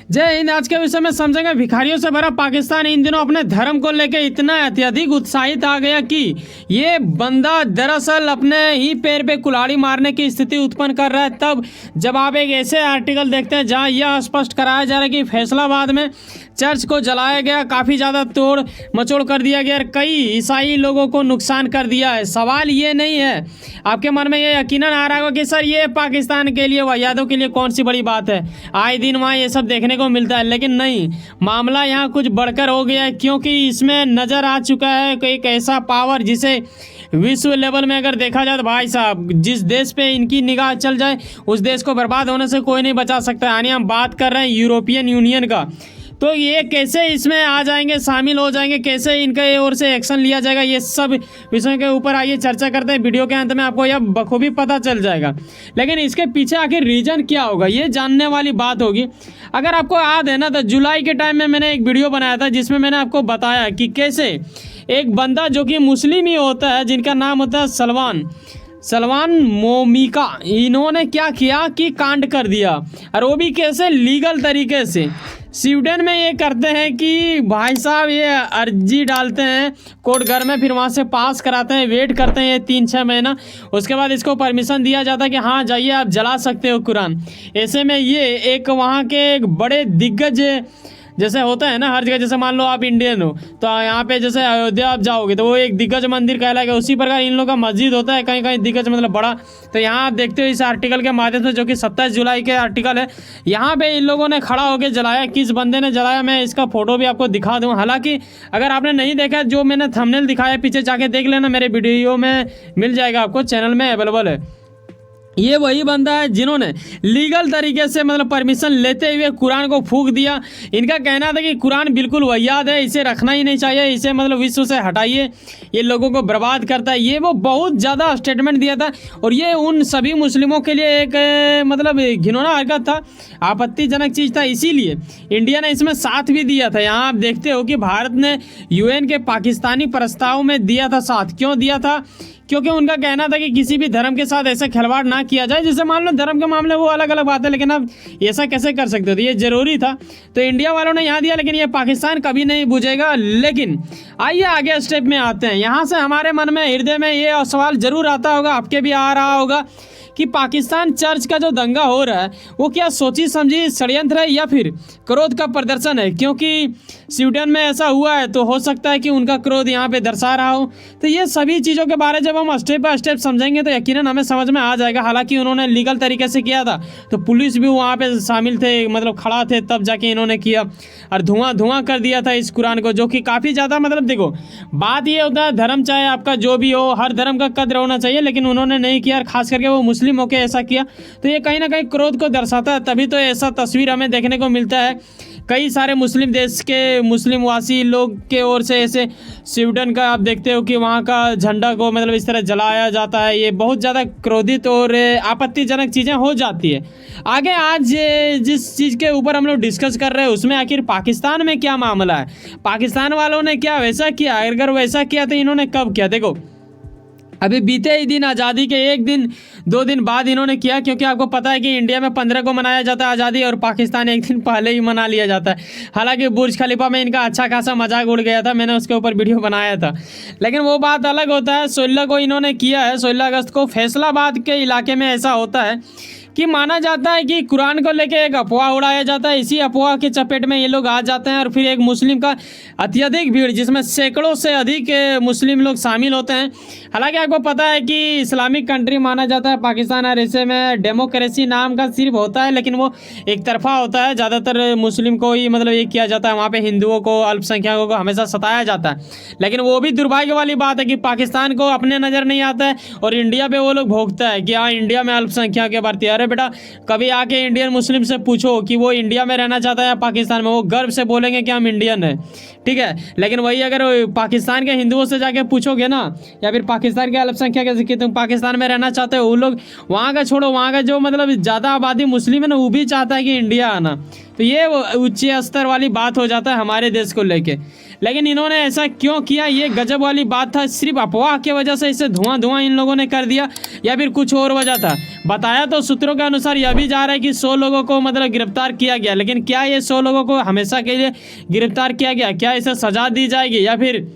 जय हिंद। आज के विषय में समझेंगे भिखारियों से भरा पाकिस्तान इन दिनों अपने धर्म को लेकर इतना अत्यधिक उत्साहित आ गया कि ये बंदा दरअसल अपने ही पैर पे कुल्हाड़ी मारने की स्थिति उत्पन्न कर रहा है। तब जब आप एक ऐसे आर्टिकल देखते हैं जहां यह स्पष्ट कराया जा रहा है कि फैसलाबाद में चर्च को जलाया गया, काफ़ी ज़्यादा तोड़ मचोड़ कर दिया गया और कई ईसाई लोगों को नुकसान कर दिया है। सवाल ये नहीं है, आपके मन में ये यकीनन आ रहा होगा कि सर ये पाकिस्तान के लिए, वाहियातों के लिए कौन सी बड़ी बात है, आए दिन वहाँ ये सब देखने को मिलता है। लेकिन नहीं, मामला यहाँ कुछ बढ़कर हो गया है, क्योंकि इसमें नज़र आ चुका है कि एक ऐसा पावर जिसे विश्व लेवल में अगर देखा जाए तो भाई साहब जिस देश पे इनकी निगाह चल जाए उस देश को बर्बाद होने से कोई नहीं बचा सकता। यानी हम बात कर रहे हैं यूरोपियन यूनियन का। तो ये कैसे इसमें आ जाएंगे, शामिल हो जाएंगे, कैसे इनके ओर से एक्शन लिया जाएगा, ये सब विषयों के ऊपर आइए चर्चा करते हैं। वीडियो के अंत में आपको यह बखूबी पता चल जाएगा। लेकिन इसके पीछे आखिर रीजन क्या होगा ये जानने वाली बात होगी। अगर आपको याद है ना तो जुलाई के टाइम में मैंने एक वीडियो बनाया था जिसमें मैंने आपको बताया कि कैसे एक बंदा जो कि मुस्लिम ही होता है, जिनका नाम होता है सलमान मोमिका, इन्होंने क्या किया कि कांड कर दिया, और वो भी कैसे लीगल तरीके से। स्वीडन में ये करते हैं कि भाई साहब ये अर्जी डालते हैं कोर्ट घर में, फिर वहाँ से पास कराते हैं, वेट करते हैं ये 3-6 महीना, उसके बाद इसको परमिशन दिया जाता है कि हाँ जाइए आप जला सकते हो कुरान। ऐसे में ये एक वहाँ के एक बड़े दिग्गज, जैसे होता है ना हर जगह, जैसे मान लो आप इंडियन हो तो यहाँ पे जैसे अयोध्या आप जाओगे तो वो एक दिग्गज मंदिर कहलाएगा, उसी प्रकार इन लोगों का मस्जिद होता है कहीं कहीं दिग्गज मतलब बड़ा। तो यहाँ आप देखते हो इस आर्टिकल के माध्यम से, जो कि 27 जुलाई के आर्टिकल है, यहाँ पे इन लोगों ने खड़ा होकर जलाया। किस बंदे ने जलाया मैं इसका फोटो भी आपको दिखा दूँ। हालांकि अगर आपने नहीं देखा, जो मैंने थंबनेल दिखाया पीछे जाके देख लेना, मेरे वीडियो में मिल जाएगा, आपको चैनल में अवेलेबल है। ये वही बंदा है जिन्होंने लीगल तरीके से मतलब परमिशन लेते हुए कुरान को फूंक दिया। इनका कहना था कि कुरान बिल्कुल वाहियात है, इसे रखना ही नहीं चाहिए, इसे मतलब विश्व से हटाइए, ये लोगों को बर्बाद करता है। ये वो बहुत ज़्यादा स्टेटमेंट दिया था और ये उन सभी मुस्लिमों के लिए एक मतलब घिनौना हरकत था, आपत्तिजनक चीज़ था। इसीलिए इंडिया ने इसमें साथ भी दिया था। यहाँ आप देखते हो कि भारत ने यूएन के पाकिस्तानी प्रस्ताव में दिया था साथ। क्यों दिया था? क्योंकि उनका कहना था कि किसी भी धर्म के साथ ऐसा खिलवाड़ ना किया जाए। जैसे मान लो धर्म के मामले वो अलग अलग बात है, लेकिन अब ऐसा कैसे कर सकते थे, ये ज़रूरी था। तो इंडिया वालों ने यहाँ दिया, लेकिन ये पाकिस्तान कभी नहीं बुझेगा। लेकिन आइए आगे स्टेप में आते हैं। यहाँ से हमारे मन में, हृदय में ये सवाल ज़रूर आता होगा, आपके भी आ रहा होगा कि पाकिस्तान चर्च का जो दंगा हो रहा है वो क्या सोची समझी षड्यंत्र है या फिर क्रोध का प्रदर्शन है? क्योंकि स्वीडन में ऐसा हुआ है तो हो सकता है कि उनका क्रोध यहाँ पे दर्शा रहा हो। तो ये सभी चीज़ों के बारे जब हम स्टेप बाय स्टेप समझेंगे तो यकीनन हमें समझ में आ जाएगा। हालांकि उन्होंने लीगल तरीके से किया था तो पुलिस भी वहाँ पे शामिल थे, मतलब खड़ा थे, तब जाके इन्होंने किया और धुआं कर दिया था इस कुरान को, जो कि काफ़ी ज़्यादा मतलब देखो बात ये होता है, धर्म चाहे आपका जो भी हो, हर धर्म का कद्र होना चाहिए, लेकिन उन्होंने नहीं किया और खास करके वो मुस्लिम होकर ऐसा किया। तो ये कहीं ना कहीं क्रोध को दर्शाता है, तभी तो ऐसा तस्वीर हमें देखने को मिलता है। कई सारे मुस्लिम देश के मुस्लिमवासी लोग के ओर से ऐसे स्वीडन का आप देखते हो कि वहाँ का झंडा को मतलब इस तरह जलाया जाता है। ये बहुत ज़्यादा क्रोधित और आपत्तिजनक चीज़ें हो जाती है। आगे आज जिस चीज़ के ऊपर हम लोग डिस्कस कर रहे हैं उसमें आखिर पाकिस्तान में क्या मामला है, पाकिस्तान वालों ने क्या वैसा किया, अगर वैसा किया तो इन्होंने कब किया? देखो अभी बीते ही दिन आज़ादी के 1-2 दिन बाद इन्होंने किया, क्योंकि आपको पता है कि इंडिया में 15 को मनाया जाता है आज़ादी और पाकिस्तान 1 दिन पहले ही मना लिया जाता है। हालांकि बुर्ज खलीफा में इनका अच्छा खासा मजाक उड़ गया था, मैंने उसके ऊपर वीडियो बनाया था, लेकिन वो बात अलग होता है। 16 को इन्होंने किया है, 16 अगस्त को फैसलाबाद के इलाके में ऐसा होता है कि माना जाता है कि कुरान को लेके एक अफवाह उड़ाया जाता है। इसी अफवाह के चपेट में ये लोग आ जाते हैं और फिर एक मुस्लिम का अत्यधिक भीड़, जिसमें सैकड़ों से अधिक मुस्लिम लोग शामिल होते हैं। हालांकि आपको पता है कि इस्लामिक कंट्री माना जाता है पाकिस्तान, और ऐसे में डेमोक्रेसी नाम का सिर्फ होता है, लेकिन वो एक तरफा होता है। ज़्यादातर मुस्लिम को ही मतलब ये किया जाता है, वहाँ पर हिंदुओं को, अल्पसंख्यकों को हमेशा सताया जाता है। लेकिन वो भी दुर्भाग्य वाली बात है कि पाकिस्तान को अपने नज़र नहीं आता है और इंडिया पर वो लोग भोगता है कि हाँ इंडिया में अल्पसंख्यक के भारतीय। अरे बेटा कभी आके इंडियन मुस्लिम से पूछो कि वो इंडिया में रहना चाहता है या पाकिस्तान में, वो गर्व से बोलेंगे कि हम इंडियन हैं, ठीक है। लेकिन वही अगर पाकिस्तान के हिंदुओं से जाके पूछोगे ना, या फिर पाकिस्तान के अल्पसंख्यक कि तुम पाकिस्तान में रहना चाहते हो, वो लोग वहाँ का छोड़ो, वहाँ का जो मतलब ज़्यादा आबादी मुस्लिम है ना, वो भी चाहता है कि इंडिया आना। तो ये उच्च स्तर वाली बात हो जाता है हमारे देश को लेके। लेकिन इन्होंने ऐसा क्यों किया, ये गजब वाली बात था। सिर्फ अफवाह की वजह से इसे धुआं इन लोगों ने कर दिया या फिर कुछ और वजह था? बताया तो सूत्रों के अनुसार यह भी जा रहा है कि 100 लोगों को मतलब गिरफ्तार किया गया, लेकिन क्या ये 100 लोगों को हमेशा के लिए गिरफ्तार किया गया? क्या इसे सजा दी जाएगी या फिर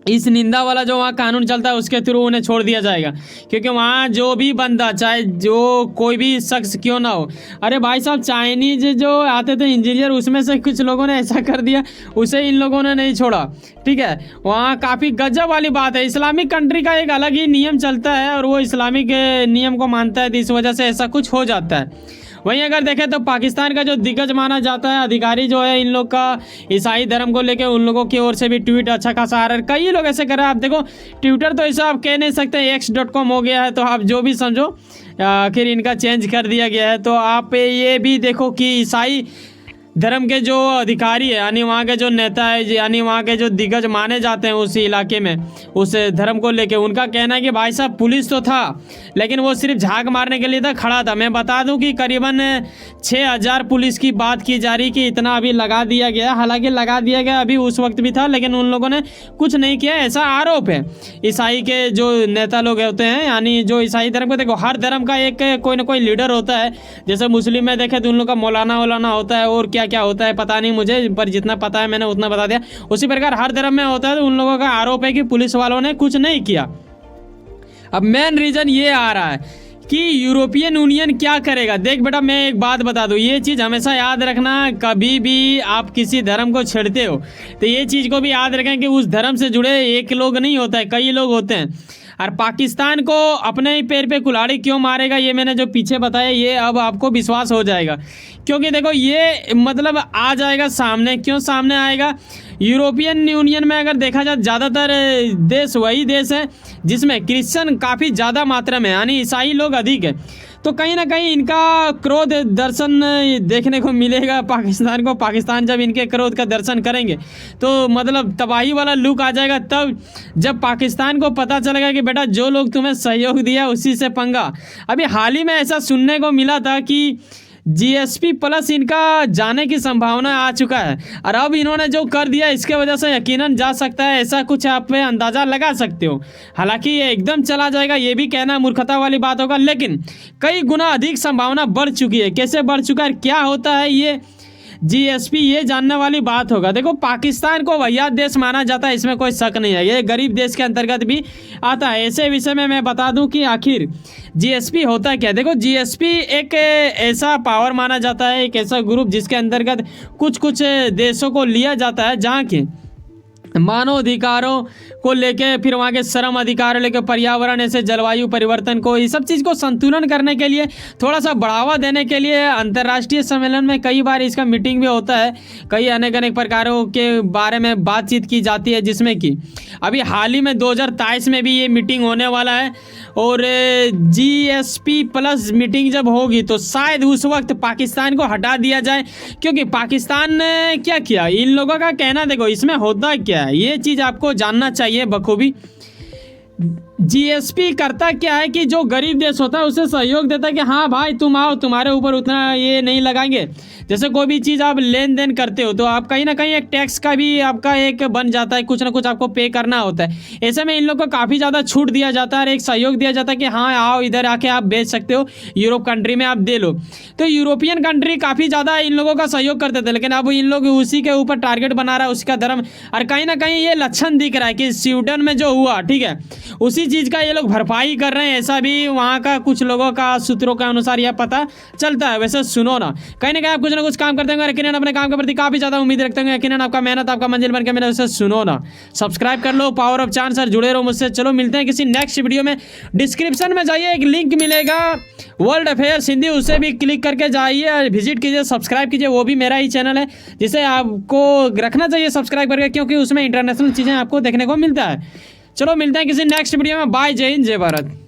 इस निंदा वाला जो वहाँ कानून चलता है उसके थ्रू उन्हें छोड़ दिया जाएगा? क्योंकि वहाँ जो भी बंदा, चाहे जो कोई भी शख्स क्यों ना हो, अरे भाई साहब चाइनीज जो आते थे इंजीनियर, उसमें से कुछ लोगों ने ऐसा कर दिया, उसे इन लोगों ने नहीं छोड़ा। ठीक है, वहाँ काफ़ी गजब वाली बात है। इस्लामिक कंट्री का एक अलग ही नियम चलता है और वो इस्लामिक नियम को मानता है, तो इस वजह से ऐसा कुछ हो जाता है। वहीं अगर देखें तो पाकिस्तान का जो दिग्गज माना जाता है अधिकारी जो है इन लोग का, ईसाई धर्म को लेके उन लोगों की ओर से भी ट्वीट अच्छा खासा आ रहा है। कई लोग ऐसे कर रहे हैं। आप देखो ट्विटर तो ऐसा आप कह नहीं सकते, x.com हो गया है, तो आप जो भी समझो, आखिर इनका चेंज कर दिया गया है। तो आप ये भी देखो कि ईसाई धर्म के जो अधिकारी है, यानी वहाँ के जो नेता है, यानी वहाँ के जो दिग्गज माने जाते हैं उस इलाके में, उस धर्म को लेके, उनका कहना है कि भाई साहब पुलिस तो था लेकिन वो सिर्फ झाग मारने के लिए था, खड़ा था। मैं बता दूं कि करीबन 6000 पुलिस की बात की जा रही कि इतना अभी लगा दिया गया। हालांकि लगा दिया गया अभी उस वक्त भी था, लेकिन उन लोगों ने कुछ नहीं किया, ऐसा आरोप है। ईसाई के जो नेता लोग होते हैं, यानी जो ईसाई धर्म को, देखो हर धर्म का एक कोई ना कोई लीडर होता है। जैसे मुस्लिम में देखे तो उन लोग का मौलाना होता है, और क्या क्या होता है पता नहीं मुझे, पर जितना पता है मैंने उतना बता दिया। उसी प्रकार हर धर्म में होता है। तो उन लोगों का आरोप है कि पुलिस वालों ने कुछ नहीं किया। अब मेन रीजन ये आ रहा है कि यूरोपियन यूनियन क्या करेगा। देख बेटा, मैं एक बात बता दूं, ये चीज़ हमेशा याद रखना, कभी भी आप किसी धर्म को छेड़ते हो तो ये चीज़ को भी याद रखें कि उस धर्म से जुड़े एक लोग नहीं होता है, कई लोग होते हैं। और पाकिस्तान को अपने ही पैर पे कुल्हाड़ी क्यों मारेगा, ये मैंने जो पीछे बताया, ये अब आपको विश्वास हो जाएगा। क्योंकि देखो ये मतलब आ जाएगा सामने। क्यों सामने आएगा? यूरोपियन यूनियन में अगर देखा जाए ज़्यादातर देश वही देश है जिसमें क्रिश्चियन काफ़ी ज़्यादा मात्रा में, यानी ईसाई लोग अधिक है। तो कहीं ना कहीं इनका क्रोध दर्शन देखने को मिलेगा पाकिस्तान को। पाकिस्तान जब इनके क्रोध का दर्शन करेंगे तो मतलब तबाही वाला लुक आ जाएगा। तब जब पाकिस्तान को पता चलेगा कि बेटा जो लोग तुम्हें सहयोग दिया उसी से पंगा। अभी हाल ही में ऐसा सुनने को मिला था कि GSP प्लस इनका जाने की संभावना आ चुका है, और अब इन्होंने जो कर दिया इसके वजह से यकीनन जा सकता है, ऐसा कुछ आप पे अंदाज़ा लगा सकते हो। हालांकि ये एकदम चला जाएगा ये भी कहना मूर्खता वाली बात होगा, लेकिन कई गुना अधिक संभावना बढ़ चुकी है। कैसे बढ़ चुका है, क्या होता है ये GSP, ये जानने वाली बात होगा। देखो पाकिस्तान को वाहियात देश माना जाता है, इसमें कोई शक नहीं है, ये गरीब देश के अंतर्गत भी आता है। ऐसे विषय में मैं बता दूं कि आखिर GSP होता क्या है। देखो GSP एक ऐसा पावर माना जाता है, एक ऐसा ग्रुप जिसके अंतर्गत कुछ कुछ देशों को लिया जाता है जहाँ के मानव अधिकारों को लेके, फिर वहाँ के श्रम अधिकार लेके, पर्यावरण, ऐसे जलवायु परिवर्तन को, ये सब चीज़ को संतुलन करने के लिए, थोड़ा सा बढ़ावा देने के लिए अंतर्राष्ट्रीय सम्मेलन में कई बार इसका मीटिंग भी होता है। कई अनेक प्रकारों के बारे में बातचीत की जाती है, जिसमें कि अभी हाल ही में 2023 में भी ये मीटिंग होने वाला है। और GSP प्लस मीटिंग जब होगी तो शायद उस वक्त पाकिस्तान को हटा दिया जाए, क्योंकि पाकिस्तान ने क्या किया, इन लोगों का कहना, देखो इसमें होता क्या है ये चीज़ आपको जानना चाहिए बखूबी। GSP करता क्या है कि जो गरीब देश होता है उसे सहयोग देता है कि हाँ भाई तुम आओ, तुम्हारे ऊपर उतना ये नहीं लगाएंगे। जैसे कोई भी चीज़ आप लेन देन करते हो तो आप कहीं ना कहीं एक टैक्स का भी आपका एक बन जाता है, कुछ ना कुछ आपको पे करना होता है। ऐसे में इन लोग को काफ़ी ज़्यादा छूट दिया जाता है और एक सहयोग दिया जाता है कि हाँ आओ इधर आके आप बेच सकते हो, यूरोप कंट्री में आप दे लो। तो यूरोपियन कंट्री काफ़ी ज़्यादा इन लोगों का सहयोग करते थे, लेकिन अब इन लोग उसी के ऊपर टारगेट बना रहा है, उसका धर्म। और कहीं ना कहीं ये लक्षण दिख रहा है कि स्वीडन में जो हुआ, ठीक है, उसी चीज़ का ये लोग भरपाई कर रहे हैं। ऐसा भी वहाँ का कुछ लोगों का सूत्रों के अनुसार यह पता चलता है। वैसे सुनो ना कहीं आप कुछ ना कुछ काम करते होंगे, यकीनन अपने काम के प्रति काफ़ी ज़्यादा उम्मीद रखते होंगे, यकीनन आपका मेहनत आपका मंजिल बन के मेरे। वैसे सुनो ना, सब्सक्राइब कर लो, पावर ऑफ चांस, सर जुड़े रहो मुझसे। चलो मिलते हैं किसी नेक्स्ट वीडियो में। डिस्क्रिप्शन में जाइए, एक लिंक मिलेगा वर्ल्ड अफेयर्स हिंदी, उसे भी क्लिक करके जाइए, विजिट कीजिए, सब्सक्राइब कीजिए। वो भी मेरा ही चैनल है जिसे आपको रखना चाहिए सब्सक्राइब करके, क्योंकि उसमें इंटरनेशनल चीज़ें आपको देखने को मिलता है। चलो मिलते हैं किसी नेक्स्ट वीडियो में। बाय, जय हिंद, जय भारत।